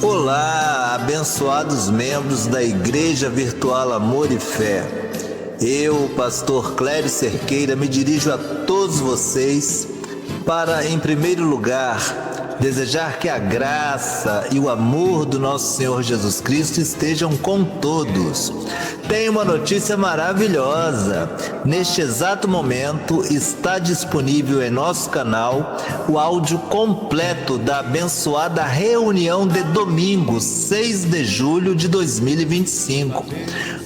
Olá, abençoados membros da Igreja Virtual Amor e Fé. Eu, pastor Clério Cerqueira, me dirijo a todos vocês para, em primeiro lugar, desejar que a graça e o amor do nosso Senhor Jesus Cristo estejam com todos. Tenho uma notícia maravilhosa. Neste exato momento está disponível em nosso canal o áudio completo da abençoada reunião de domingo, 6 de julho de 2025.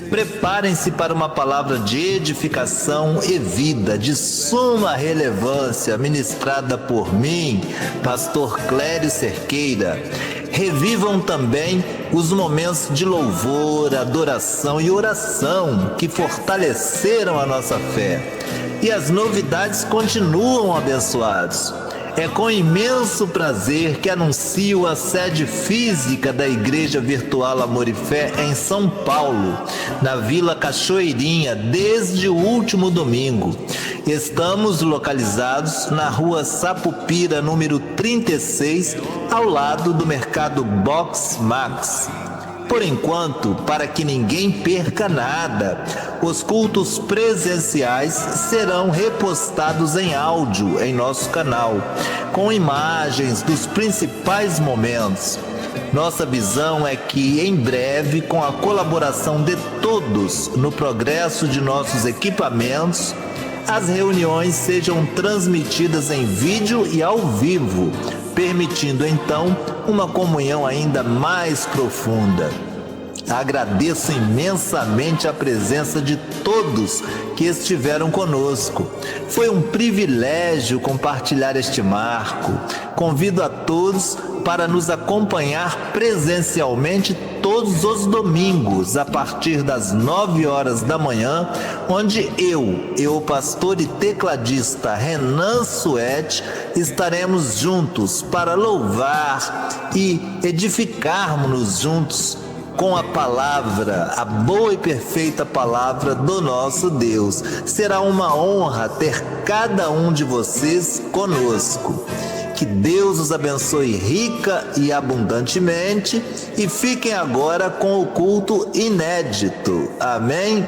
Preparem-se para uma palavra de edificação e vida de suma relevância ministrada por mim, pastor Clério Cerqueira. Revivam também os momentos de louvor, adoração e oração que fortaleceram a nossa fé. E as novidades continuam, abençoados. É com imenso prazer que anuncio a sede física da Igreja Virtual Amor e Fé em São Paulo, na Vila Cachoeirinha, desde o último domingo. Estamos localizados na Rua Sapupira, número 36, ao lado do Mercado Box Max. Por enquanto, para que ninguém perca nada, os cultos presenciais serão repostados em áudio em nosso canal, com imagens dos principais momentos. Nossa visão é que, em breve, com a colaboração de todos no progresso de nossos equipamentos, as reuniões sejam transmitidas em vídeo e ao vivo, permitindo então uma comunhão ainda mais profunda. Agradeço imensamente a presença de todos que estiveram conosco. Foi um privilégio compartilhar este marco. Convido a todos para nos acompanhar presencialmente todos os domingos, a partir das 9 horas da manhã, onde o pastor e tecladista Renan Suete, estaremos juntos para louvar e edificarmos-nos juntos com a palavra, a boa e perfeita palavra do nosso Deus. Será uma honra ter cada um de vocês conosco. Que Deus os abençoe rica e abundantemente e fiquem agora com o culto inédito. Amém?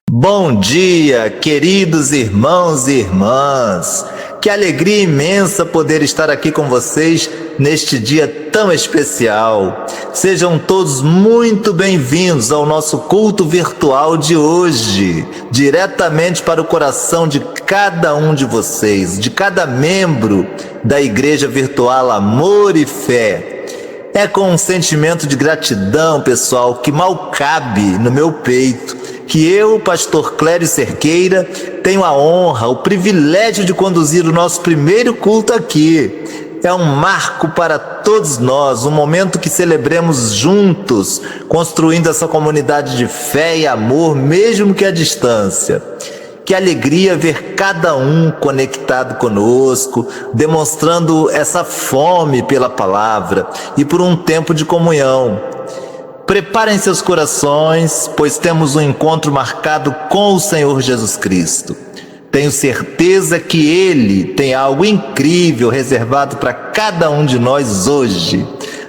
Bom dia, queridos irmãos e irmãs. Que alegria imensa poder estar aqui com vocês neste dia tão especial. Sejam todos muito bem-vindos ao nosso culto virtual de hoje, diretamente para o coração de cada um de vocês, de cada membro da Igreja Virtual Amor e Fé. É com um sentimento de gratidão, pessoal, que mal cabe no meu peito, que eu, pastor Clério Cerqueira, tenho a honra, o privilégio de conduzir o nosso primeiro culto aqui. É um marco para todos nós, um momento que celebremos juntos, construindo essa comunidade de fé e amor, mesmo que à distância. Que alegria ver cada um conectado conosco, demonstrando essa fome pela palavra e por um tempo de comunhão. Preparem seus corações, pois temos um encontro marcado com o Senhor Jesus Cristo. Tenho certeza que Ele tem algo incrível reservado para cada um de nós hoje.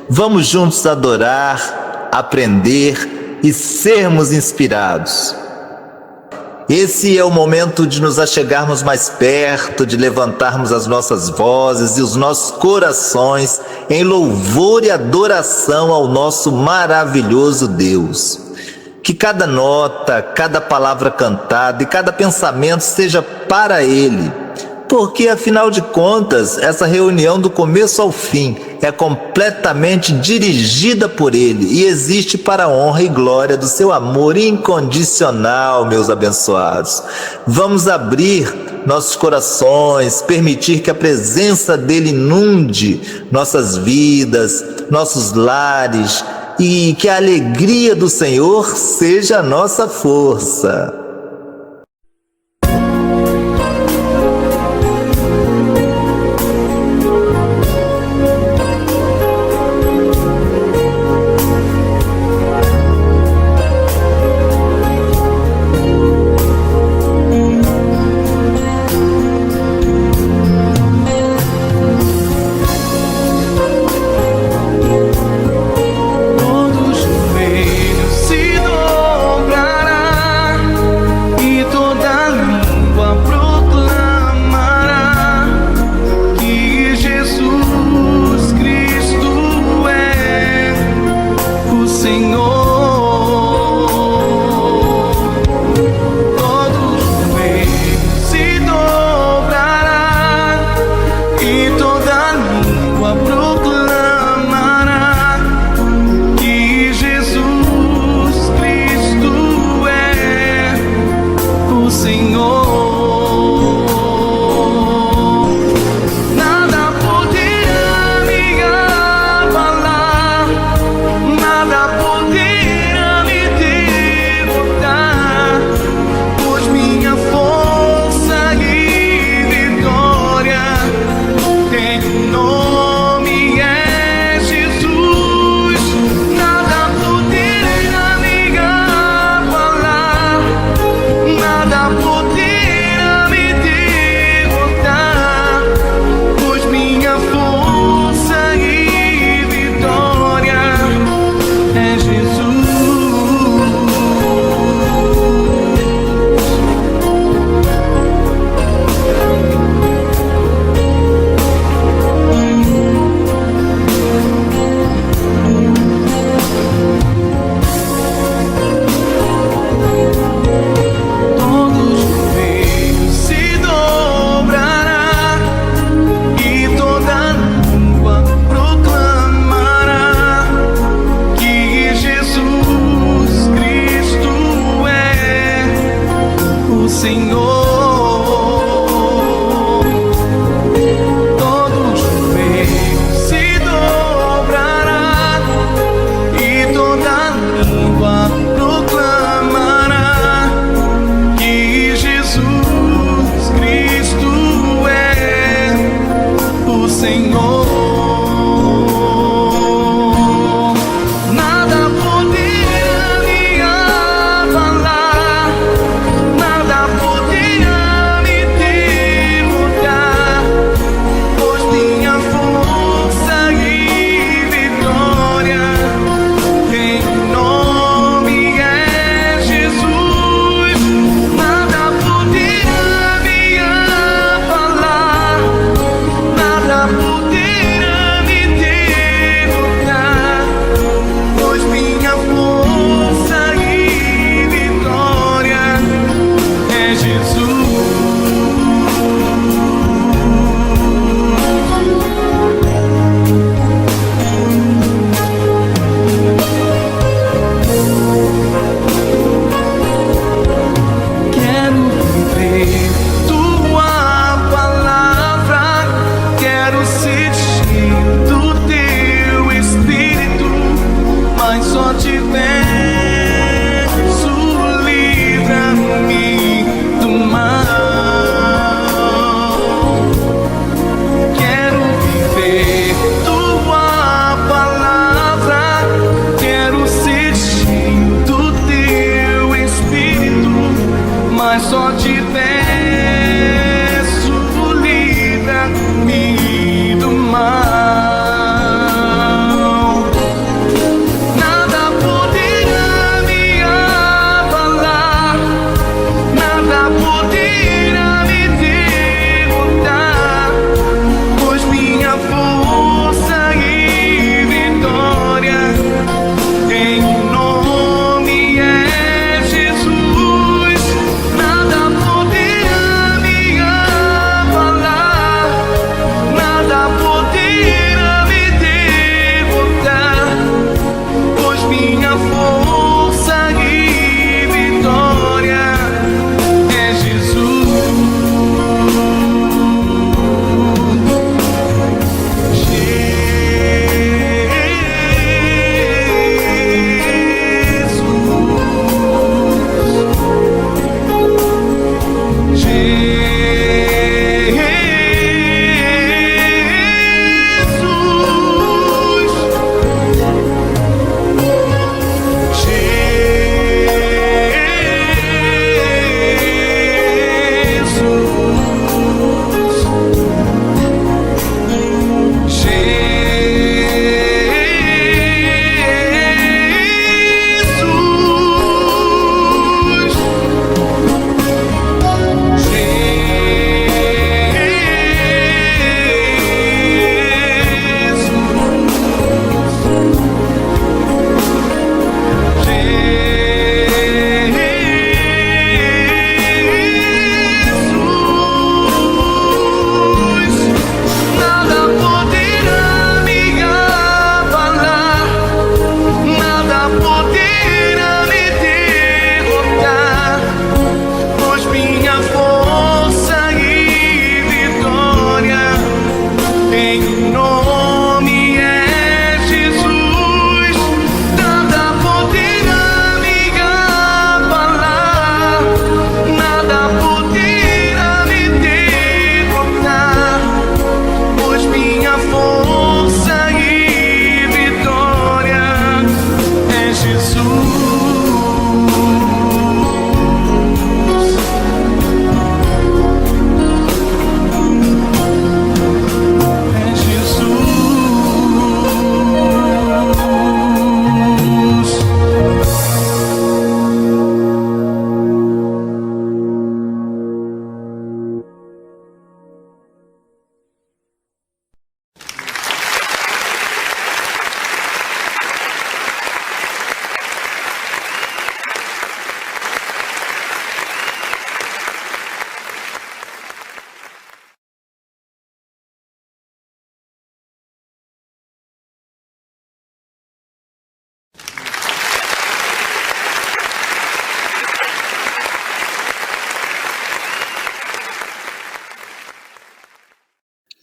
Vamos juntos adorar, aprender e sermos inspirados. Esse é o momento de nos achegarmos mais perto, de levantarmos as nossas vozes e os nossos corações em louvor e adoração ao nosso maravilhoso Deus. Que cada nota, cada palavra cantada e cada pensamento seja para Ele, porque afinal de contas, essa reunião do começo ao fim é completamente dirigida por Ele e existe para a honra e glória do seu amor incondicional, meus abençoados. Vamos abrir nossos corações, permitir que a presença dEle inunde nossas vidas, nossos lares, e que a alegria do Senhor seja a nossa força.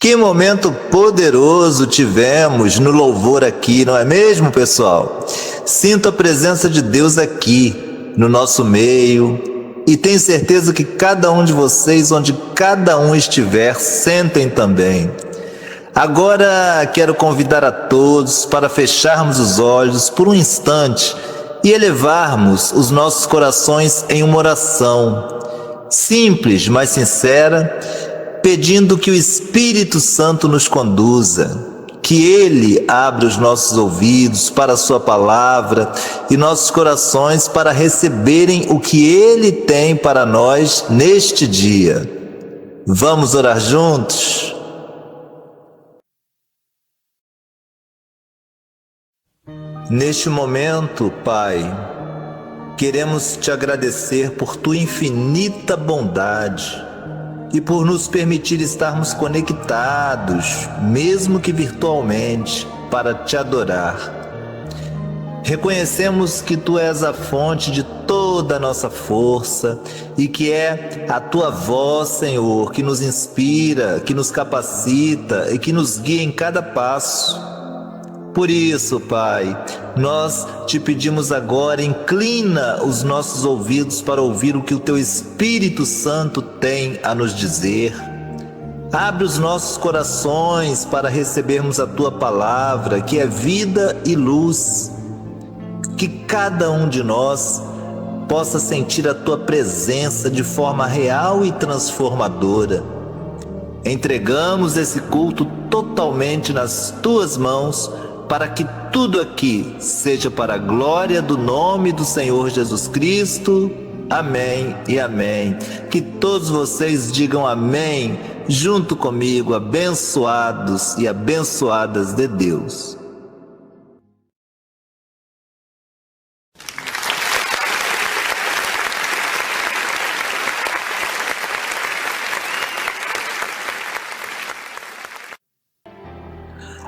Que momento poderoso tivemos no louvor aqui, não é mesmo, pessoal? Sinto a presença de Deus aqui, no nosso meio, e tenho certeza que cada um de vocês, onde cada um estiver, sentem também. Agora quero convidar a todos para fecharmos os olhos por um instante e elevarmos os nossos corações em uma oração simples, mas sincera, pedindo que o Espírito Santo nos conduza, que Ele abra os nossos ouvidos para a Sua palavra e nossos corações para receberem o que Ele tem para nós neste dia. Vamos orar juntos? Neste momento, Pai, queremos Te agradecer por Tua infinita bondade e por nos permitir estarmos conectados, mesmo que virtualmente, para Te adorar. Reconhecemos que Tu és a fonte de toda a nossa força e que é a Tua voz, Senhor, que nos inspira, que nos capacita e que nos guia em cada passo. Por isso, Pai, nós Te pedimos agora, inclina os nossos ouvidos para ouvir o que o Teu Espírito Santo tem a nos dizer. Abre os nossos corações para recebermos a Tua palavra, que é vida e luz. Que cada um de nós possa sentir a Tua presença de forma real e transformadora. Entregamos esse culto totalmente nas Tuas mãos, para que tudo aqui seja para a glória do nome do Senhor Jesus Cristo. Amém e amém. Que todos vocês digam amém, junto comigo, abençoados e abençoadas de Deus.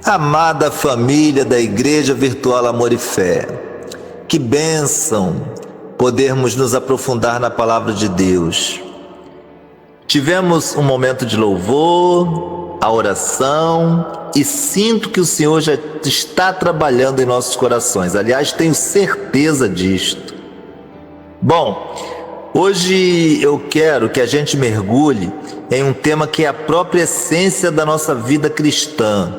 Amada família da Igreja Virtual Amor e Fé, que bênção podermos nos aprofundar na Palavra de Deus. Tivemos um momento de louvor, a oração, e sinto que o Senhor já está trabalhando em nossos corações. Aliás, tenho certeza disto. Bom, hoje eu quero que a gente mergulhe em um tema que é a própria essência da nossa vida cristã.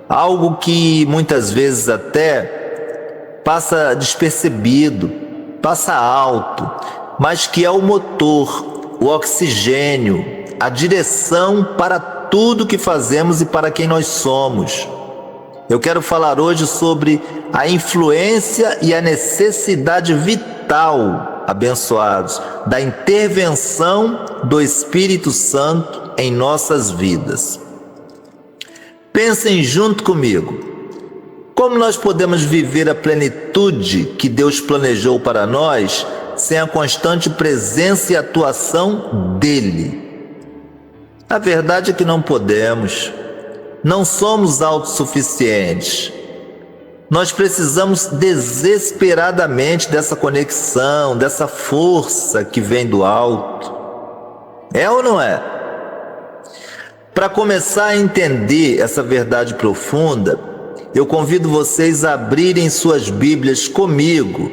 Algo que muitas vezes até passa despercebido, passa alto, mas que é o motor, o oxigênio, a direção para tudo que fazemos e para quem nós somos. Eu quero falar hoje sobre a influência e a necessidade vital, abençoados, da intervenção do Espírito Santo em nossas vidas. Pensem junto comigo, como nós podemos viver a plenitude que Deus planejou para nós sem a constante presença e atuação dEle? A verdade é que não podemos, não somos autossuficientes. Nós precisamos desesperadamente dessa conexão, dessa força que vem do alto. É ou não é? Para começar a entender essa verdade profunda, eu convido vocês a abrirem suas Bíblias comigo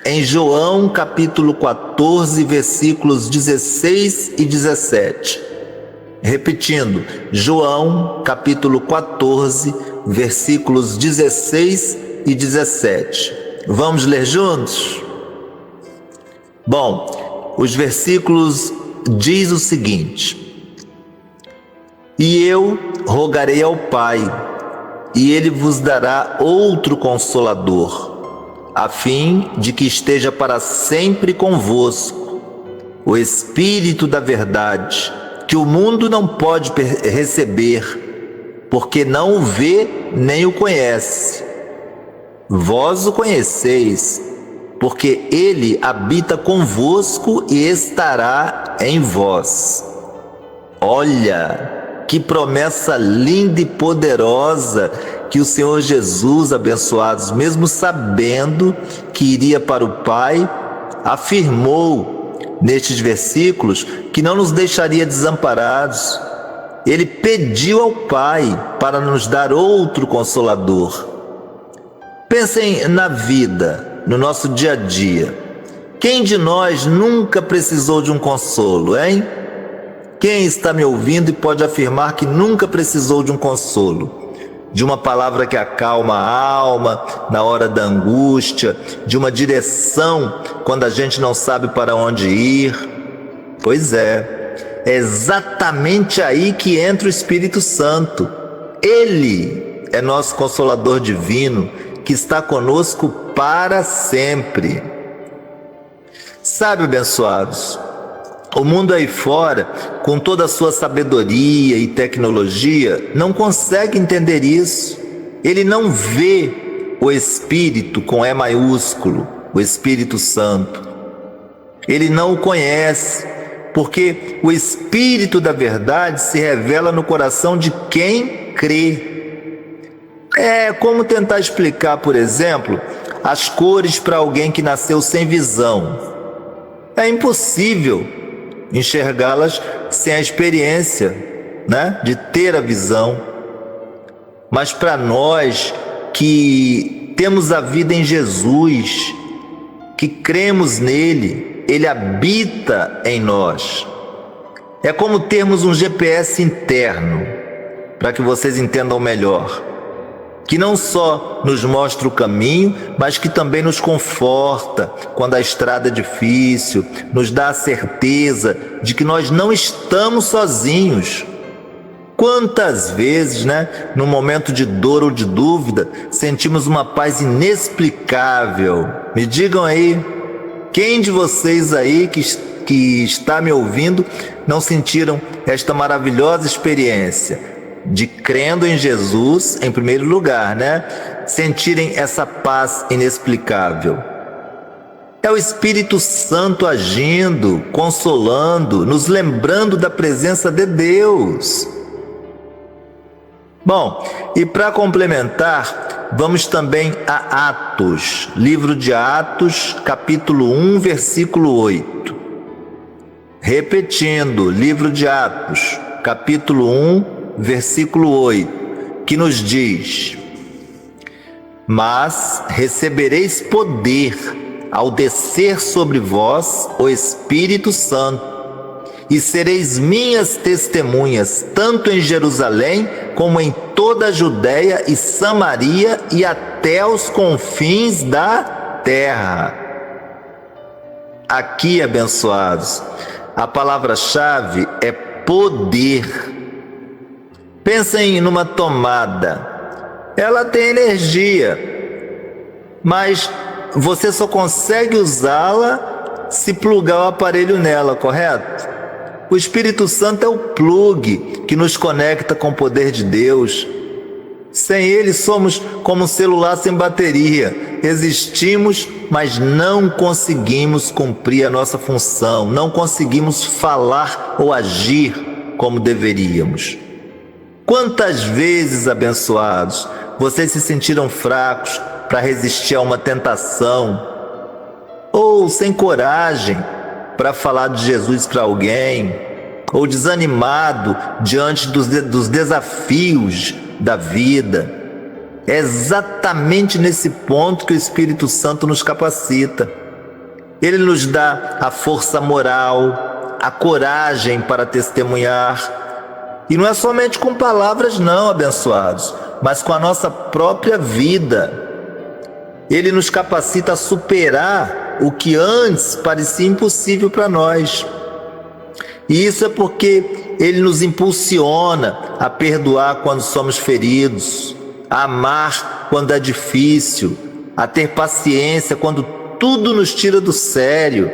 em João capítulo 14, versículos 16 e 17. Repetindo, João capítulo 14, versículos 16 e 17. Vamos ler juntos? Bom, os versículos diz o seguinte: E eu rogarei ao Pai, e Ele vos dará outro Consolador, a fim de que esteja para sempre convosco, o Espírito da verdade, que o mundo não pode receber, porque não o vê nem o conhece. Vós o conheceis, porque Ele habita convosco e estará em vós. Olha, que promessa linda e poderosa que o Senhor Jesus, abençoados, mesmo sabendo que iria para o Pai, afirmou nestes versículos que não nos deixaria desamparados. Ele pediu ao Pai para nos dar outro Consolador. Pensem na vida, no nosso dia a dia. Quem de nós nunca precisou de um consolo, hein? Quem está me ouvindo e pode afirmar que nunca precisou de um consolo? De uma palavra que acalma a alma na hora da angústia, de uma direção quando a gente não sabe para onde ir? Pois é exatamente aí que entra o Espírito Santo. Ele é nosso Consolador divino, que está conosco para sempre. Sabe, abençoados, o mundo aí fora, com toda a sua sabedoria e tecnologia, não consegue entender isso. Ele não vê o Espírito com E maiúsculo, o Espírito Santo. Ele não o conhece, porque o Espírito da verdade se revela no coração de quem crê. É como tentar explicar, por exemplo, as cores para alguém que nasceu sem visão. É impossível enxergá-las sem a experiência, de ter a visão. Mas para nós que temos a vida em Jesus, que cremos nele, ele habita em nós. É como termos um GPS interno, para que vocês entendam melhor, que não só nos mostra o caminho, mas que também nos conforta quando a estrada é difícil, nos dá a certeza de que nós não estamos sozinhos. Quantas vezes, no momento de dor ou de dúvida, sentimos uma paz inexplicável? Me digam aí, quem de vocês aí que está me ouvindo não sentiram esta maravilhosa experiência de crendo em Jesus, em primeiro lugar, sentirem essa paz inexplicável? É o Espírito Santo agindo, consolando, nos lembrando da presença de Deus. Bom, e para complementar, vamos também a Atos, livro de Atos, capítulo 1, versículo 8. Repetindo, livro de Atos, capítulo 1, versículo 8, que nos diz: Mas recebereis poder ao descer sobre vós o Espírito Santo, e sereis minhas testemunhas, tanto em Jerusalém, como em toda a Judéia e Samaria, e até os confins da terra. Aqui, abençoados, a palavra-chave é poder. Pensem numa tomada. Ela tem energia, mas você só consegue usá-la se plugar o aparelho nela, correto? O Espírito Santo é o plug que nos conecta com o poder de Deus. Sem ele somos como um celular sem bateria. Existimos, mas não conseguimos cumprir a nossa função. Não conseguimos falar ou agir como deveríamos. Quantas vezes, abençoados, vocês se sentiram fracos para resistir a uma tentação? Ou sem coragem para falar de Jesus para alguém? Ou desanimado diante dos desafios da vida? É exatamente nesse ponto que o Espírito Santo nos capacita. Ele nos dá a força moral, a coragem para testemunhar. E não é somente com palavras não, abençoados, mas com a nossa própria vida. Ele nos capacita a superar o que antes parecia impossível para nós. E isso é porque Ele nos impulsiona a perdoar quando somos feridos, a amar quando é difícil, a ter paciência quando tudo nos tira do sério.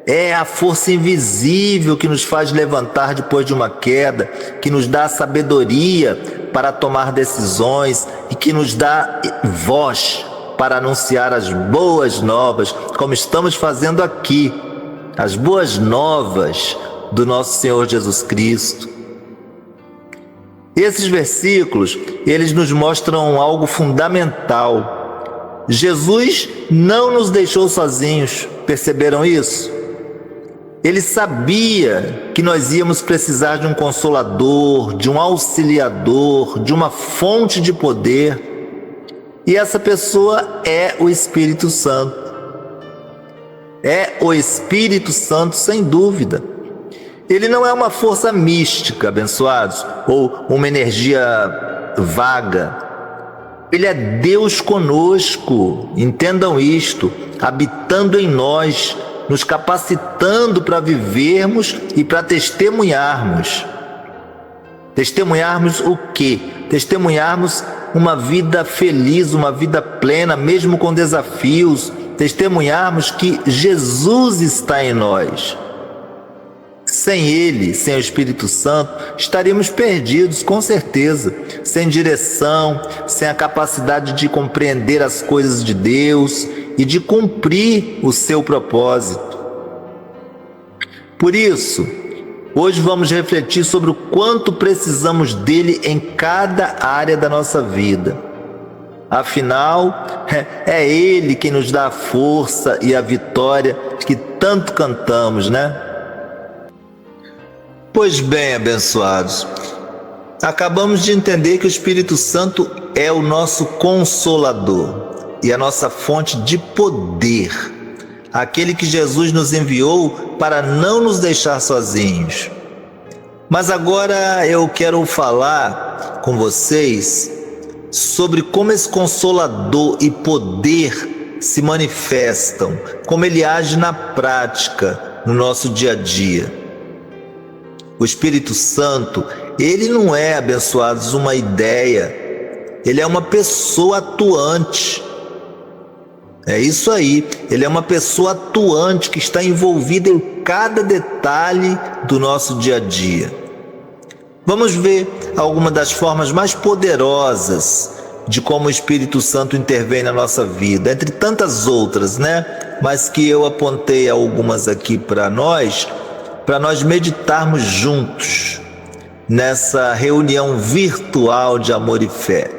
É a força invisível que nos faz levantar depois de uma queda, que nos dá sabedoria para tomar decisões e que nos dá voz para anunciar as boas novas, como estamos fazendo aqui, as boas novas do nosso Senhor Jesus Cristo. Esses versículos, eles nos mostram algo fundamental. Jesus não nos deixou sozinhos, perceberam isso? Ele sabia que nós íamos precisar de um consolador, de um auxiliador, de uma fonte de poder. E essa pessoa é o Espírito Santo. É o Espírito Santo, sem dúvida. Ele não é uma força mística, abençoados, ou uma energia vaga. Ele é Deus conosco, entendam isto, habitando em nós, nos capacitando para vivermos e para testemunharmos. Testemunharmos o quê? Testemunharmos uma vida feliz, uma vida plena, mesmo com desafios. Testemunharmos que Jesus está em nós. Sem Ele, sem o Espírito Santo, estaríamos perdidos, com certeza, sem direção, sem a capacidade de compreender as coisas de Deus e de cumprir o seu propósito. Por isso, hoje vamos refletir sobre o quanto precisamos dele em cada área da nossa vida. Afinal, é Ele quem nos dá a força e a vitória que tanto cantamos, né? Pois bem, abençoados, acabamos de entender que o Espírito Santo é o nosso consolador e a nossa fonte de poder, aquele que Jesus nos enviou para não nos deixar sozinhos. Mas agora eu quero falar com vocês sobre como esse consolador e poder se manifestam, como ele age na prática, no nosso dia a dia. O Espírito Santo, ele não é, abençoados, uma ideia, ele é uma pessoa atuante. É isso aí, ele é uma pessoa atuante que está envolvida em cada detalhe do nosso dia a dia. Vamos ver algumas das formas mais poderosas de como o Espírito Santo intervém na nossa vida, entre tantas outras, né? Mas que eu apontei algumas aqui para nós meditarmos juntos nessa reunião virtual de amor e fé.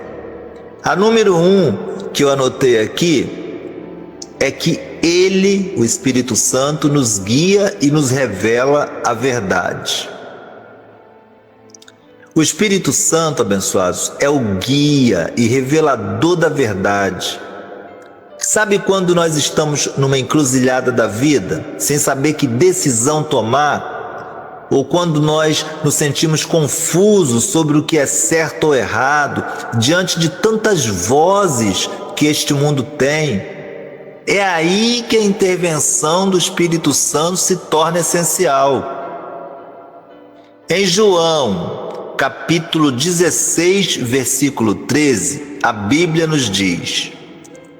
A número 1 que eu anotei aqui é que Ele, o Espírito Santo, nos guia e nos revela a verdade. O Espírito Santo, abençoados, é o guia e revelador da verdade. Sabe quando nós estamos numa encruzilhada da vida, sem saber que decisão tomar? Ou quando nós nos sentimos confusos sobre o que é certo ou errado, diante de tantas vozes que este mundo tem? É aí que a intervenção do Espírito Santo se torna essencial. Em João, capítulo 16, versículo 13, a Bíblia nos diz...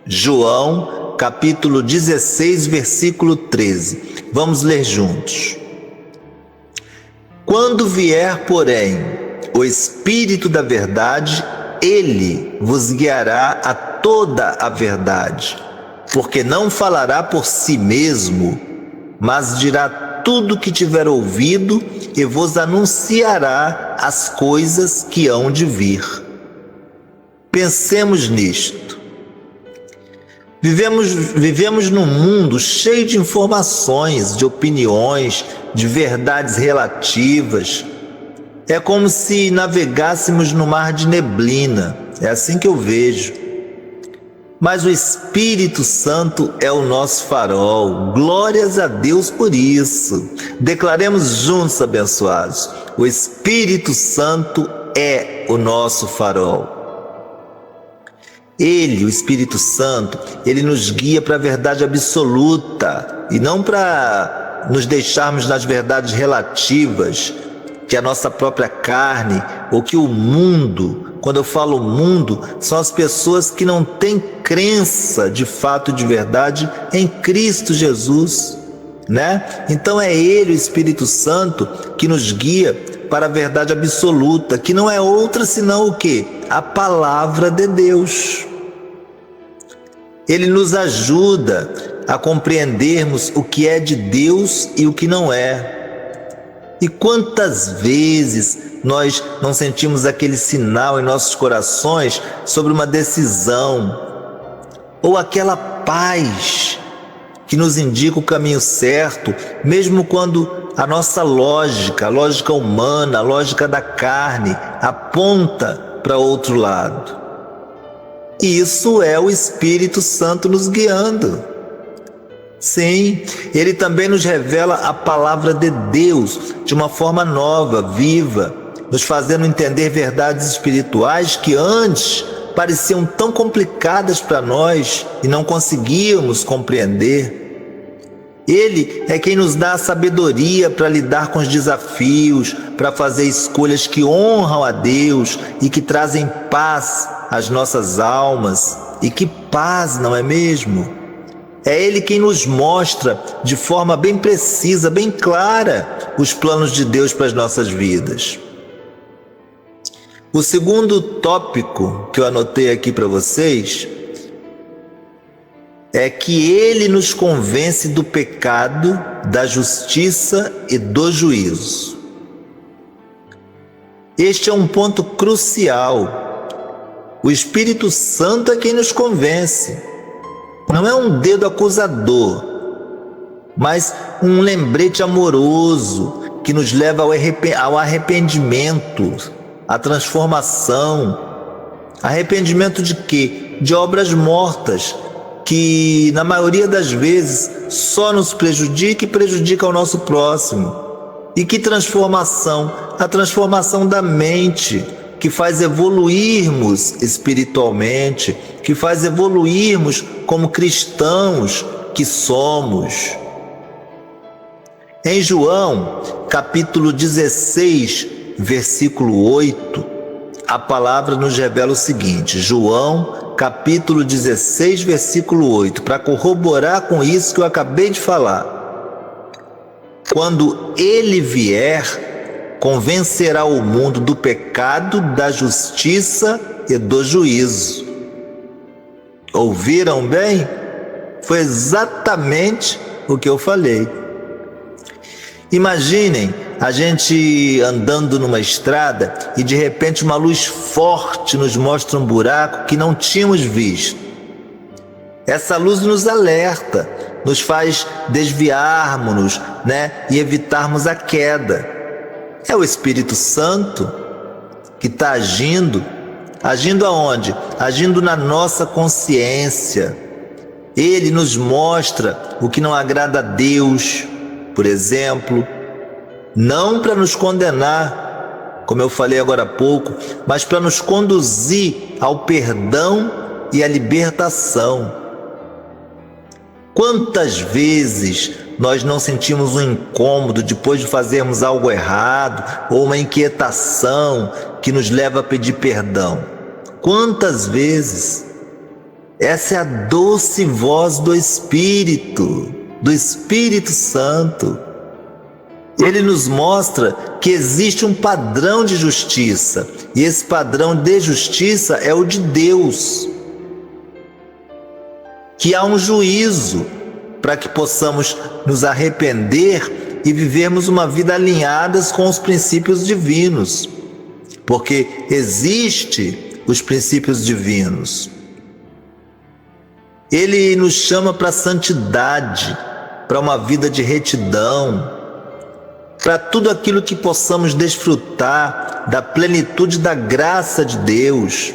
João, capítulo 16, versículo 13. Vamos ler juntos. Quando vier, porém, o Espírito da verdade, Ele vos guiará a toda a verdade, porque não falará por si mesmo, mas dirá tudo o que tiver ouvido e vos anunciará as coisas que hão de vir. Pensemos nisto. Vivemos num mundo cheio de informações, de opiniões, de verdades relativas. É como se navegássemos no mar de neblina. É assim que eu vejo. Mas o Espírito Santo é o nosso farol. Glórias a Deus por isso. Declaremos juntos, abençoados. O Espírito Santo é o nosso farol. Ele, o Espírito Santo, ele nos guia para a verdade absoluta e não para nos deixarmos nas verdades relativas que a nossa própria carne ou que o mundo, quando eu falo mundo, são as pessoas que não têm crença de fato de verdade em Cristo Jesus, né? Então é Ele, o Espírito Santo, que nos guia para a verdade absoluta, que não é outra senão o quê? A palavra de Deus. Ele nos ajuda a compreendermos o que é de Deus e o que não é. E quantas vezes nós não sentimos aquele sinal em nossos corações sobre uma decisão, ou aquela paz que nos indica o caminho certo, mesmo quando a nossa lógica, a lógica humana, a lógica da carne, aponta para outro lado. E isso é o Espírito Santo nos guiando. Sim, ele também nos revela a palavra de Deus de uma forma nova, viva, nos fazendo entender verdades espirituais que antes pareciam tão complicadas para nós e não conseguíamos compreender. Ele é quem nos dá a sabedoria para lidar com os desafios, para fazer escolhas que honram a Deus e que trazem paz às nossas almas. E que paz, não é mesmo? É Ele quem nos mostra de forma bem precisa, bem clara, os planos de Deus para as nossas vidas. O segundo tópico que eu anotei aqui para vocês é que Ele nos convence do pecado, da justiça e do juízo. Este é um ponto crucial. O Espírito Santo é quem nos convence. Não é um dedo acusador, mas um lembrete amoroso que nos leva ao arrependimento, à transformação. Arrependimento de quê? De obras mortas, que na maioria das vezes só nos prejudica e prejudica o nosso próximo. E que transformação? A transformação da mente, que faz evoluirmos espiritualmente, que faz evoluirmos como cristãos que somos. Em João, capítulo 16, versículo 8, a palavra nos revela o seguinte, João, capítulo 16, versículo 8, para corroborar com isso que eu acabei de falar. Quando ele vier, convencerá o mundo do pecado, da justiça e do juízo. Ouviram bem? Foi exatamente o que eu falei. Imaginem a gente andando numa estrada e de repente uma luz forte nos mostra um buraco que não tínhamos visto. Essa luz nos alerta, nos faz desviarmos-nos, e evitarmos a queda. É o Espírito Santo que está agindo. Agindo aonde? Agindo na nossa consciência. Ele nos mostra o que não agrada a Deus, por exemplo, não para nos condenar, como eu falei agora há pouco, mas para nos conduzir ao perdão e à libertação. Quantas vezes nós não sentimos um incômodo depois de fazermos algo errado ou uma inquietação que nos leva a pedir perdão? Quantas vezes? Essa é a doce voz do Espírito Santo. Ele nos mostra que existe um padrão de justiça, e esse padrão de justiça é o de Deus. Que há um juízo para que possamos nos arrepender e vivermos uma vida alinhadas com os princípios divinos, porque existem os princípios divinos. Ele nos chama para a santidade, para uma vida de retidão, para tudo aquilo que possamos desfrutar da plenitude da graça de Deus.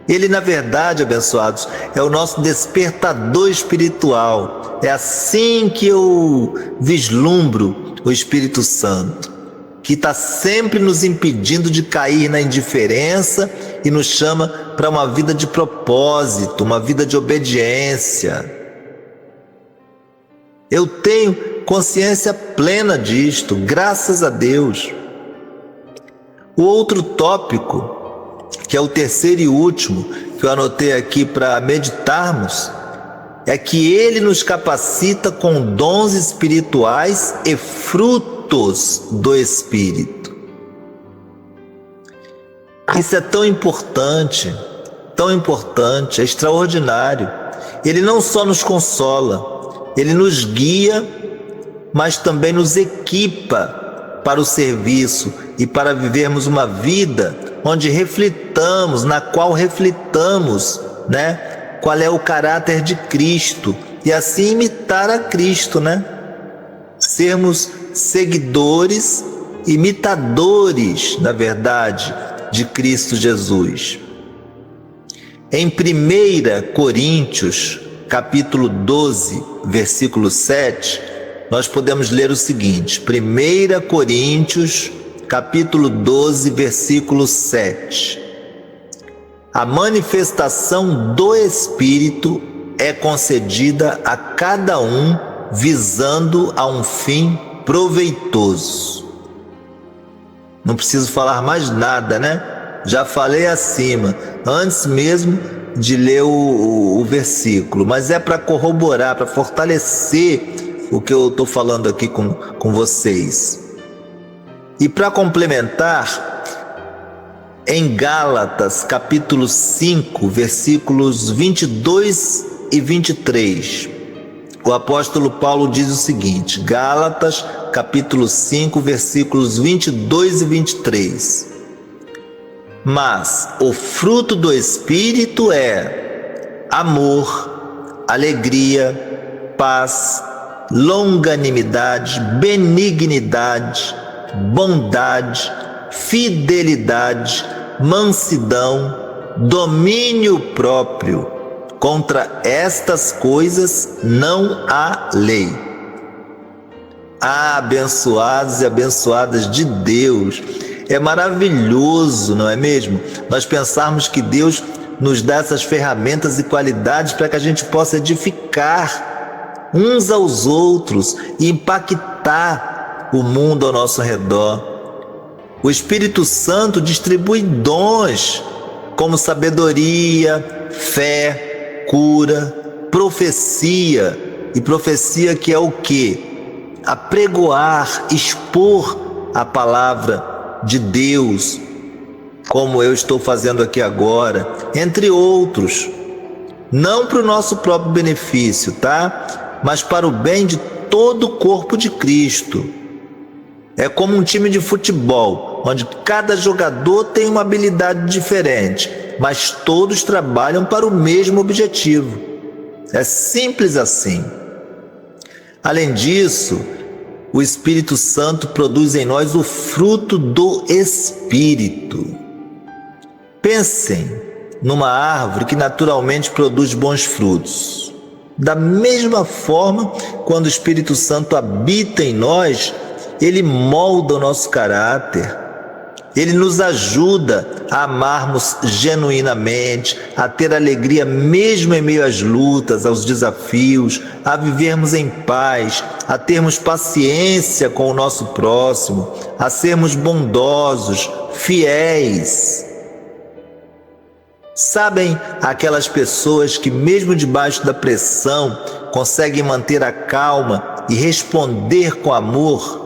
Ele, na verdade, abençoados, é o nosso despertador espiritual. É assim que eu vislumbro o Espírito Santo, que está sempre nos impedindo de cair na indiferença e nos chama para uma vida de propósito, uma vida de obediência. Eu tenho consciência plena disto, graças a Deus. O outro tópico, que é o terceiro e último, que eu anotei aqui para meditarmos, é que Ele nos capacita com dons espirituais e frutos do Espírito. Isso é tão importante, é extraordinário. Ele não só nos consola, Ele nos guia, mas também nos equipa para o serviço e para vivermos uma vida onde reflitamos, na qual reflitamos, qual é o caráter de Cristo e assim imitar a Cristo, sermos seguidores, imitadores, na verdade, de Cristo Jesus. Em 1 Coríntios, capítulo 12, versículo 7, nós podemos ler o seguinte: 1 Coríntios, capítulo 12, versículo 7. A manifestação do Espírito é concedida a cada um visando a um fim proveitoso. Não preciso falar mais nada, Já falei acima, antes mesmo de ler o versículo, mas é para corroborar, para fortalecer o que eu estou falando aqui com vocês. E para complementar, em Gálatas, capítulo 5, versículos 22 e 23, o apóstolo Paulo diz o seguinte, Gálatas, capítulo 5, versículos 22 e 23. Mas o fruto do Espírito é amor, alegria, paz, longanimidade, benignidade, bondade, fidelidade, mansidão, domínio próprio. Contra estas coisas não há lei. Abençoados e abençoadas de Deus, é maravilhoso, não é mesmo? Nós pensarmos que Deus nos dá essas ferramentas e qualidades para que a gente possa edificar uns aos outros e impactar o mundo ao nosso redor. O Espírito Santo distribui dons como sabedoria, fé, cura, profecia. E profecia que é o quê? Apregoar, expor a palavra de Deus, como eu estou fazendo aqui agora, entre outros. Não para o nosso próprio benefício, mas para o bem de todo o corpo de Cristo. É como um time de futebol, onde cada jogador tem uma habilidade diferente, mas todos trabalham para o mesmo objetivo. É simples assim. Além disso, o Espírito Santo produz em nós o fruto do Espírito. Pensem numa árvore que naturalmente produz bons frutos. Da mesma forma, quando o Espírito Santo habita em nós, ele molda o nosso caráter, ele nos ajuda a amarmos genuinamente, a ter alegria mesmo em meio às lutas, aos desafios, a vivermos em paz, a termos paciência com o nosso próximo, a sermos bondosos, fiéis. Sabem aquelas pessoas que mesmo debaixo da pressão conseguem manter a calma e responder com amor?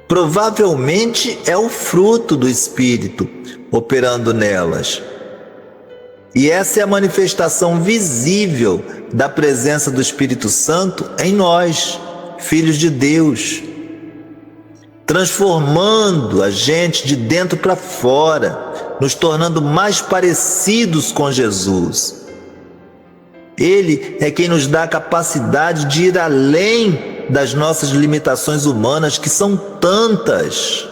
Provavelmente é o fruto do Espírito operando nelas. E essa é a manifestação visível da presença do Espírito Santo em nós, filhos de Deus, transformando a gente de dentro para fora, nos tornando mais parecidos com Jesus. Ele é quem nos dá a capacidade de ir além das nossas limitações humanas, que são tantas.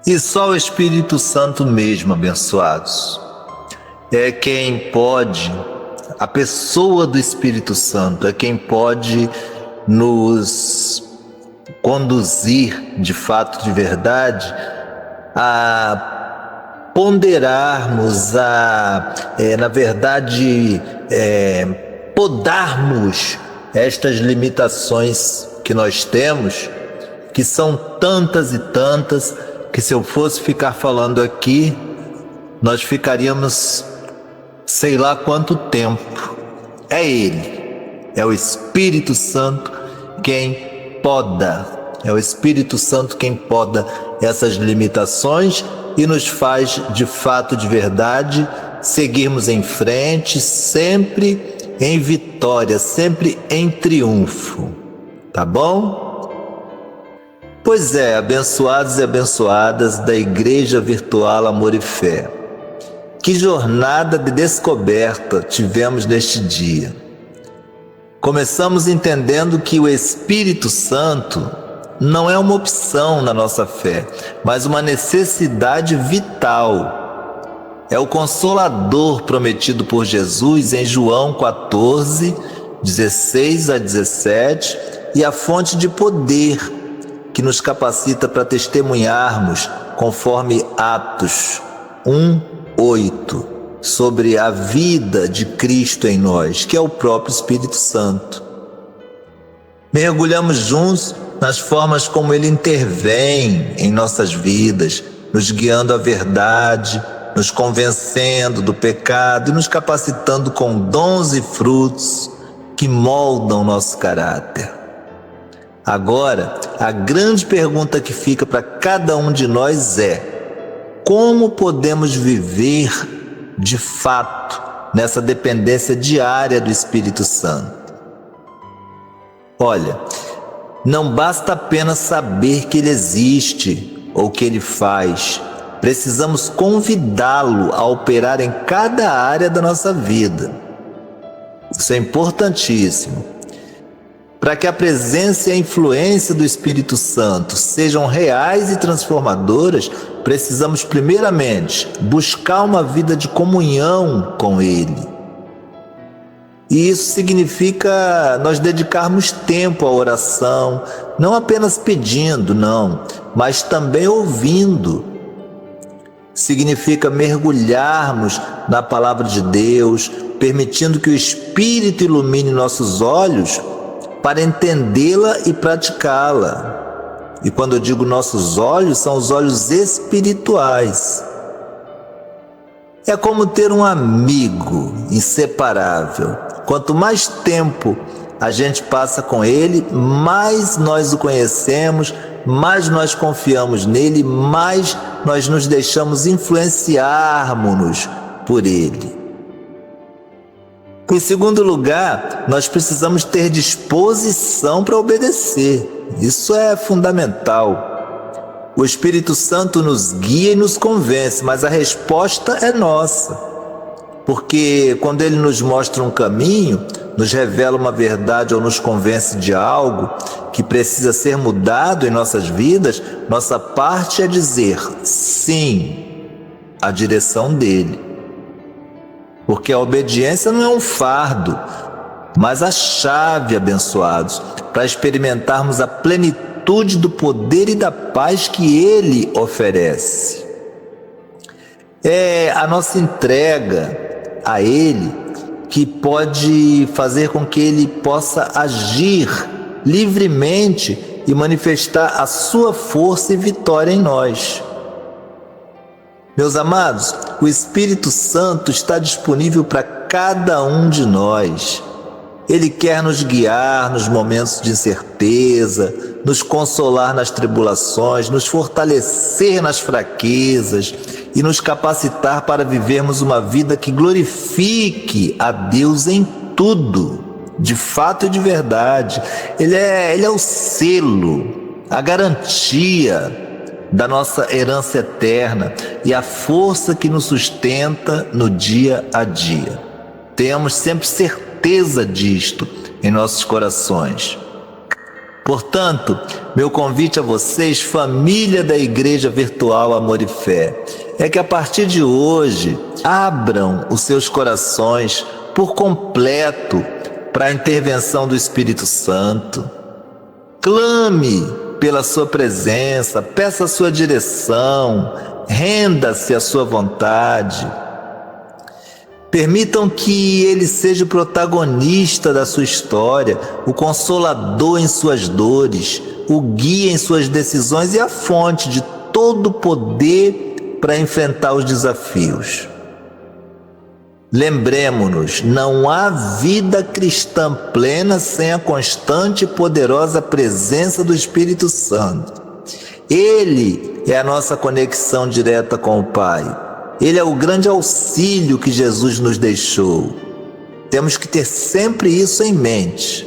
E só o Espírito Santo mesmo, abençoados, é quem pode, a pessoa do Espírito Santo é quem pode nos conduzir de fato, de verdade, a ponderarmos, na verdade, podarmos estas limitações que nós temos, que são tantas e tantas, que se eu fosse ficar falando aqui, nós ficaríamos sei lá quanto tempo. É Ele, é o Espírito Santo quem poda, é o Espírito Santo quem poda essas limitações e nos faz de fato, de verdade, seguirmos em frente, sempre em vitória, sempre em triunfo, tá bom? Pois é, abençoados e abençoadas da Igreja Virtual Amor e Fé, que jornada de descoberta tivemos neste dia. Começamos entendendo que o Espírito Santo não é uma opção na nossa fé, mas uma necessidade vital. É o Consolador prometido por Jesus em João 14, 16 a 17, e a fonte de poder que nos capacita para testemunharmos, conforme Atos 1:8, sobre a vida de Cristo em nós, que é o próprio Espírito Santo. Mergulhamos juntos nas formas como Ele intervém em nossas vidas, nos guiando à verdade, nos convencendo do pecado e nos capacitando com dons e frutos que moldam nosso caráter. Agora, a grande pergunta que fica para cada um de nós é: como podemos viver de fato nessa dependência diária do Espírito Santo? Olha, não basta apenas saber que Ele existe ou que Ele faz. Precisamos convidá-lo a operar em cada área da nossa vida. Isso é importantíssimo. Para que a presença e a influência do Espírito Santo sejam reais e transformadoras, precisamos primeiramente buscar uma vida de comunhão com Ele. E isso significa nós dedicarmos tempo à oração, não apenas pedindo, não, mas também ouvindo. Significa mergulharmos na Palavra de Deus, permitindo que o Espírito ilumine nossos olhos para entendê-la e praticá-la. E quando eu digo nossos olhos, são os olhos espirituais. É como ter um amigo inseparável. Quanto mais tempo a gente passa com ele, mais nós o conhecemos, mais nós confiamos nele, mais nós nos deixamos influenciarmos por ele. Em segundo lugar, nós precisamos ter disposição para obedecer. Isso é fundamental. O Espírito Santo nos guia e nos convence, mas a resposta é nossa. Porque quando Ele nos mostra um caminho, nos revela uma verdade ou nos convence de algo que precisa ser mudado em nossas vidas, nossa parte é dizer sim à direção dEle. Porque a obediência não é um fardo, mas a chave, abençoados, para experimentarmos a plenitude do poder e da paz que Ele oferece. É a nossa entrega a Ele que pode fazer com que Ele possa agir livremente e manifestar a sua força e vitória em nós. Meus amados, o Espírito Santo está disponível para cada um de nós. Ele quer nos guiar nos momentos de incerteza, nos consolar nas tribulações, nos fortalecer nas fraquezas e nos capacitar para vivermos uma vida que glorifique a Deus em tudo, de fato e de verdade. Ele é o selo, a garantia da nossa herança eterna e a força que nos sustenta no dia a dia. Temos sempre certeza disto em nossos corações. Portanto, meu convite a vocês, família da Igreja Virtual Amor e Fé, é que a partir de hoje abram os seus corações por completo para a intervenção do Espírito Santo. Clame pela sua presença, peça a sua direção, renda-se à sua vontade. Permitam que Ele seja o protagonista da sua história, o consolador em suas dores, o guia em suas decisões e a fonte de todo o poder para enfrentar os desafios. Lembremos-nos, não há vida cristã plena sem a constante e poderosa presença do Espírito Santo. Ele é a nossa conexão direta com o Pai. Ele é o grande auxílio que Jesus nos deixou. Temos que ter sempre isso em mente.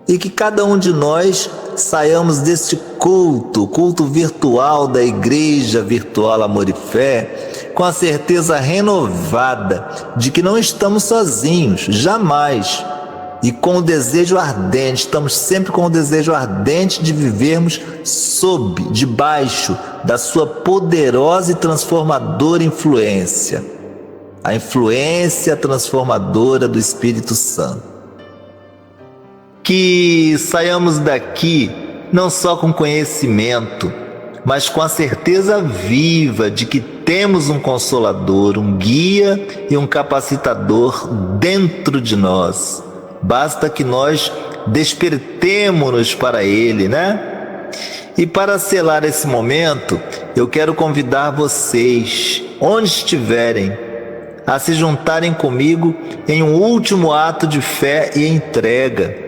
E que cada um de nós saiamos deste culto virtual da Igreja Virtual Amor e Fé, com a certeza renovada de que não estamos sozinhos, jamais. E com o desejo ardente, estamos sempre com o desejo ardente de vivermos debaixo da sua poderosa e transformadora influência. A influência transformadora do Espírito Santo. Que saiamos daqui não só com conhecimento, mas com a certeza viva de que temos um consolador, um guia e um capacitador dentro de nós. Basta que nós despertemo-nos para Ele, né? E para selar esse momento, eu quero convidar vocês, onde estiverem, a se juntarem comigo em um último ato de fé e entrega.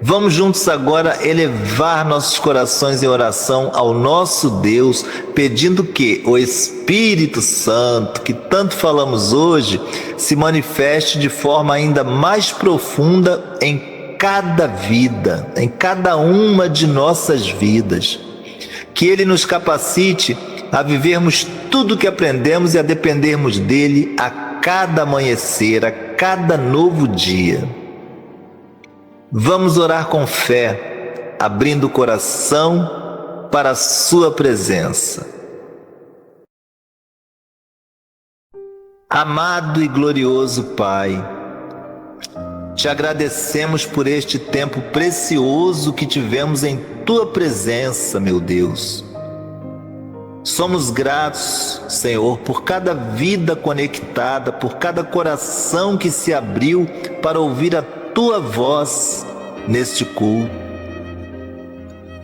Vamos juntos agora elevar nossos corações em oração ao nosso Deus, pedindo que o Espírito Santo, que tanto falamos hoje, se manifeste de forma ainda mais profunda em cada vida, em cada uma de nossas vidas. Que Ele nos capacite a vivermos tudo o que aprendemos e a dependermos dEle a cada amanhecer, a cada novo dia. Vamos orar com fé, abrindo o coração para a sua presença. Amado e glorioso Pai, te agradecemos por este tempo precioso que tivemos em tua presença, meu Deus. Somos gratos, Senhor, por cada vida conectada, por cada coração que se abriu para ouvir a tua voz neste culto.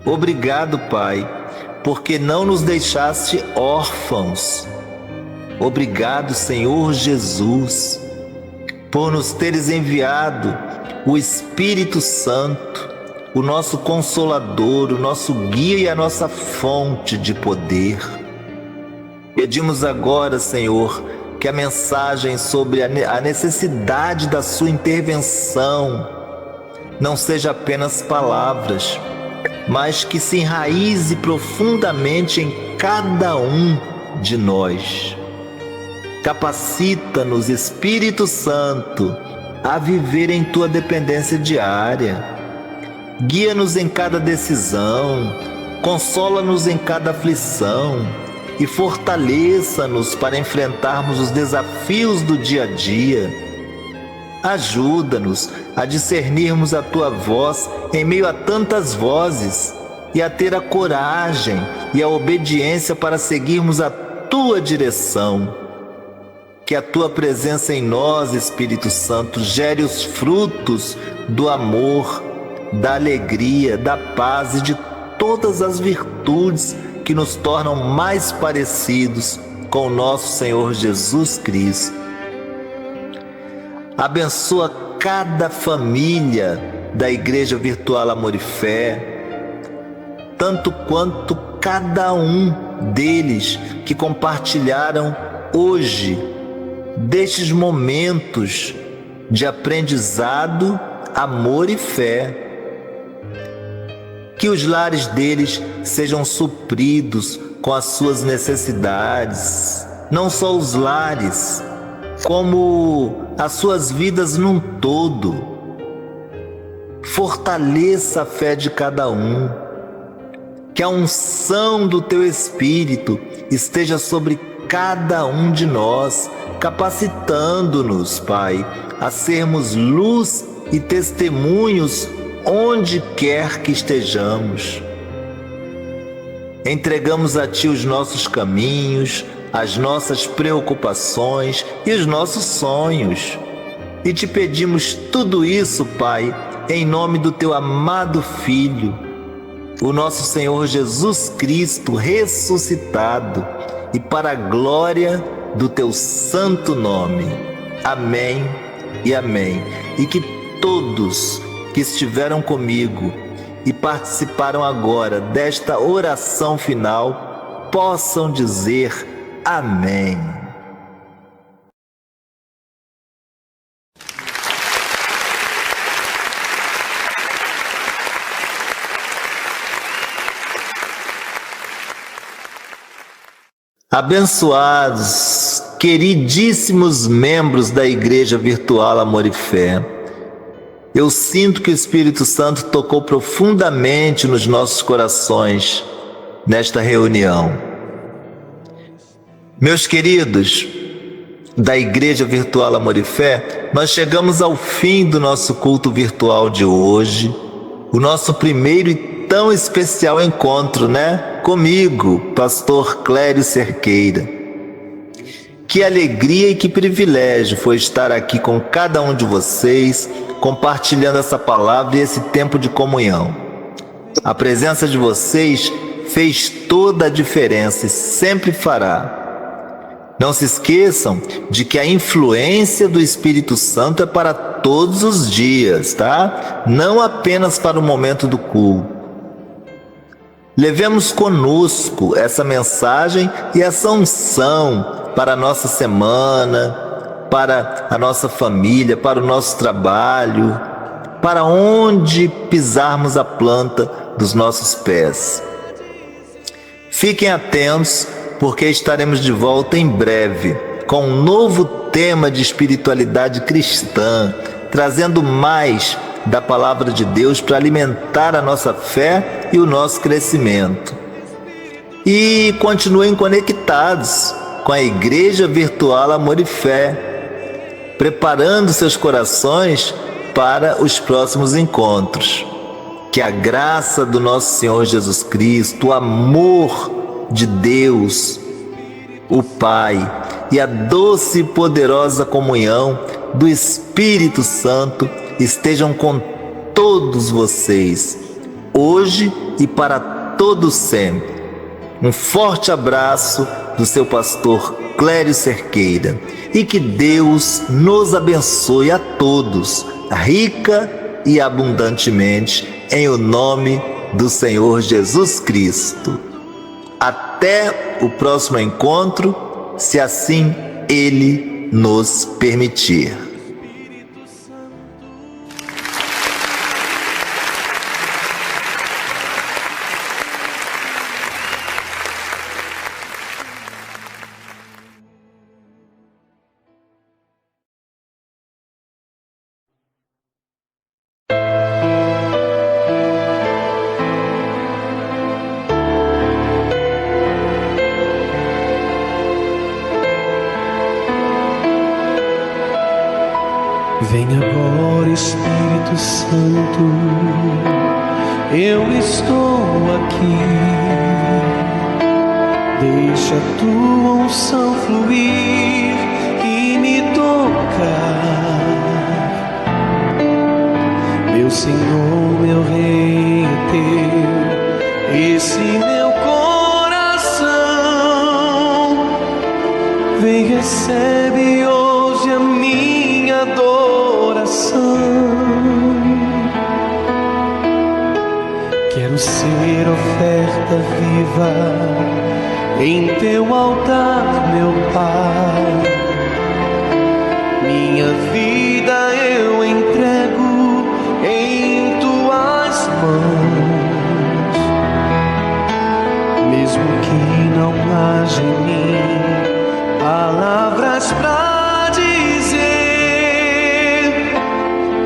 Obrigado, Pai, porque não nos deixaste órfãos. Obrigado, Senhor Jesus, por nos teres enviado o Espírito Santo, o nosso Consolador, o nosso guia e a nossa fonte de poder. Pedimos agora, Senhor, que a mensagem sobre a necessidade da sua intervenção não seja apenas palavras, mas que se enraize profundamente em cada um de nós. Capacita-nos, Espírito Santo, a viver em tua dependência diária. Guia-nos em cada decisão, consola-nos em cada aflição e fortaleça-nos para enfrentarmos os desafios do dia a dia. Ajuda-nos a discernirmos a tua voz em meio a tantas vozes e a ter a coragem e a obediência para seguirmos a tua direção. Que a tua presença em nós, Espírito Santo, gere os frutos do amor, da alegria, da paz e de todas as virtudes que nos tornam mais parecidos com o nosso Senhor Jesus Cristo. Abençoa cada família da Igreja Virtual Amor e Fé, tanto quanto cada um deles que compartilharam hoje destes momentos de aprendizado, amor e fé. Que os lares deles sejam supridos com as suas necessidades, não só os lares, como as suas vidas num todo. Fortaleça a fé de cada um, que a unção do teu Espírito esteja sobre cada um de nós, capacitando-nos, Pai, a sermos luz e testemunhos onde quer que estejamos. entregamos a Ti os nossos caminhos, as nossas preocupações e os nossos sonhos. E Te pedimos tudo isso, Pai, em nome do Teu amado Filho, o nosso Senhor Jesus Cristo ressuscitado, e para a glória do Teu santo nome. Amém e amém. E que todos que estiveram comigo e participaram agora desta oração final possam dizer amém. Abençoados, queridíssimos membros da Igreja Virtual Amor e Fé, eu sinto que o Espírito Santo tocou profundamente nos nossos corações nesta reunião. Meus queridos da Igreja Virtual Amor e Fé, nós chegamos ao fim do nosso culto virtual de hoje, o nosso primeiro e tão especial encontro, né? Comigo, Pastor Clério Cerqueira. Que alegria e que privilégio foi estar aqui com cada um de vocês, compartilhando essa palavra e esse tempo de comunhão. A presença de vocês fez toda a diferença e sempre fará. Não se esqueçam de que a influência do Espírito Santo é para todos os dias, tá? Não apenas para o momento do culto. Levemos conosco essa mensagem e essa unção para a nossa semana, para a nossa família, para o nosso trabalho, para onde pisarmos a planta dos nossos pés. Fiquem atentos, porque estaremos de volta em breve com um novo tema de espiritualidade cristã, trazendo mais da palavra de Deus para alimentar a nossa fé e o nosso crescimento. E continuem conectados com a Igreja Virtual Amor e Fé, preparando seus corações para os próximos encontros. Que a graça do nosso Senhor Jesus Cristo, o amor de Deus, o Pai, e a doce e poderosa comunhão do Espírito Santo estejam com todos vocês, hoje e para todo sempre. Um forte abraço do seu pastor Clério Cerqueira, e que Deus nos abençoe a todos, rica e abundantemente, em o nome do Senhor Jesus Cristo. Até o próximo encontro, se assim Ele nos permitir. Vem agora, Espírito Santo, eu estou aqui. Deixa a tua unção fluir e me tocar. Meu Senhor, meu Rei é teu, esse meu coração. Vem, recebe hoje a minha adoração. Quero ser oferta viva em teu altar, meu Pai. Minha vida eu entrego em tuas mãos. Mesmo que não haja em mim palavras pra dizer,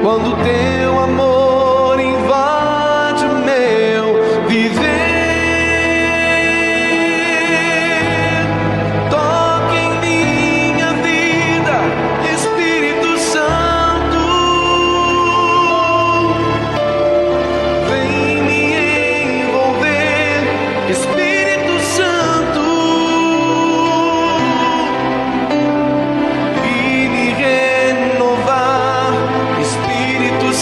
quando teu amor invade o meu viver, toque em mim.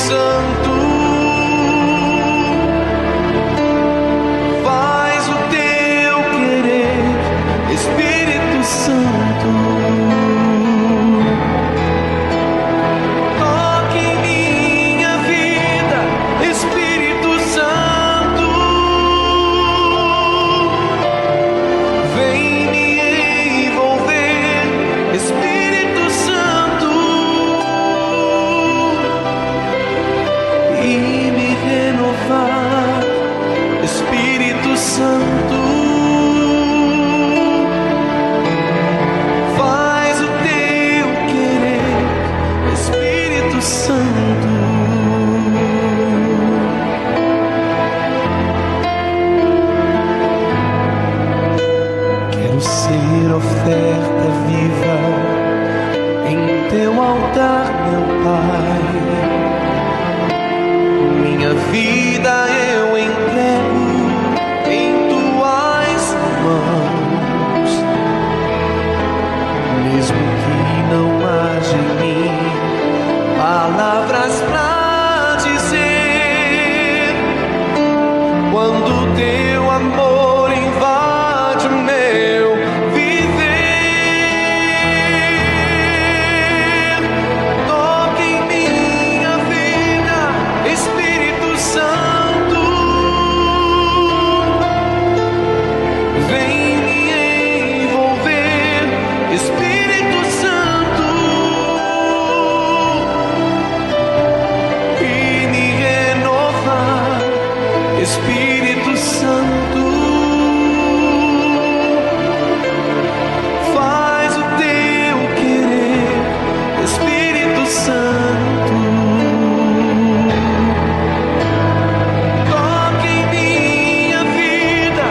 Santo, faz o teu querer, Espírito Santo. Toque em minha vida, Espírito Santo. Vem me envolver, Espírito Santo, e me renovar, Espírito Santo. Faz o teu querer, Espírito Santo. Quero ser oferta viva em teu altar, meu Pai. Minha vida eu entrego em tuas mãos. Mesmo que não haja em mim palavras pra dizer, quando teu amor invade o meu viver, toque em minha vida, Espírito Santo. Vem me envolver, Espírito Santo, e me renovar, Espírito Santo. Faz o teu querer, Espírito Santo. Toque em minha vida,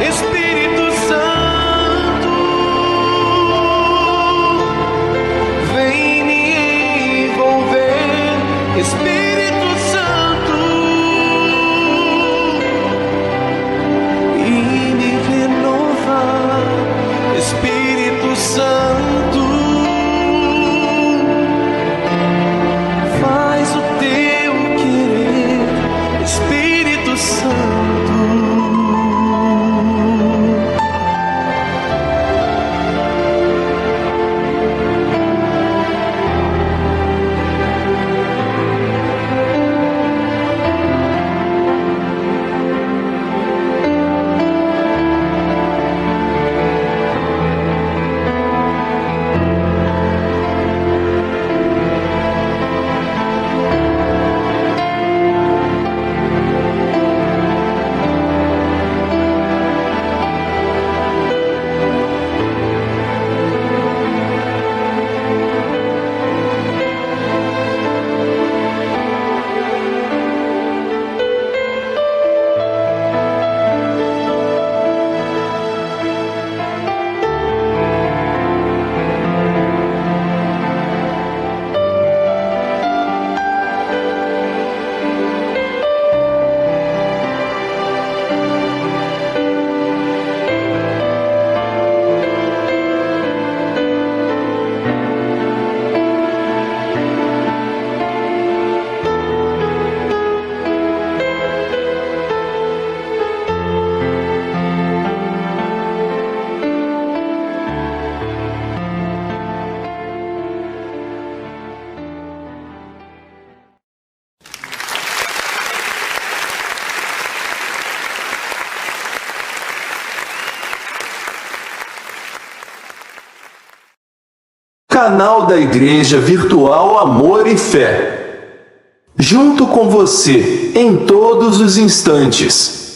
Espírito Santo. Vem me envolver, Espírito Santo, e me renovar, Espírito Santo. Faz o teu querer, Espírito Santo. Canal da Igreja Virtual Amor e Fé. Junto com você, em todos os instantes.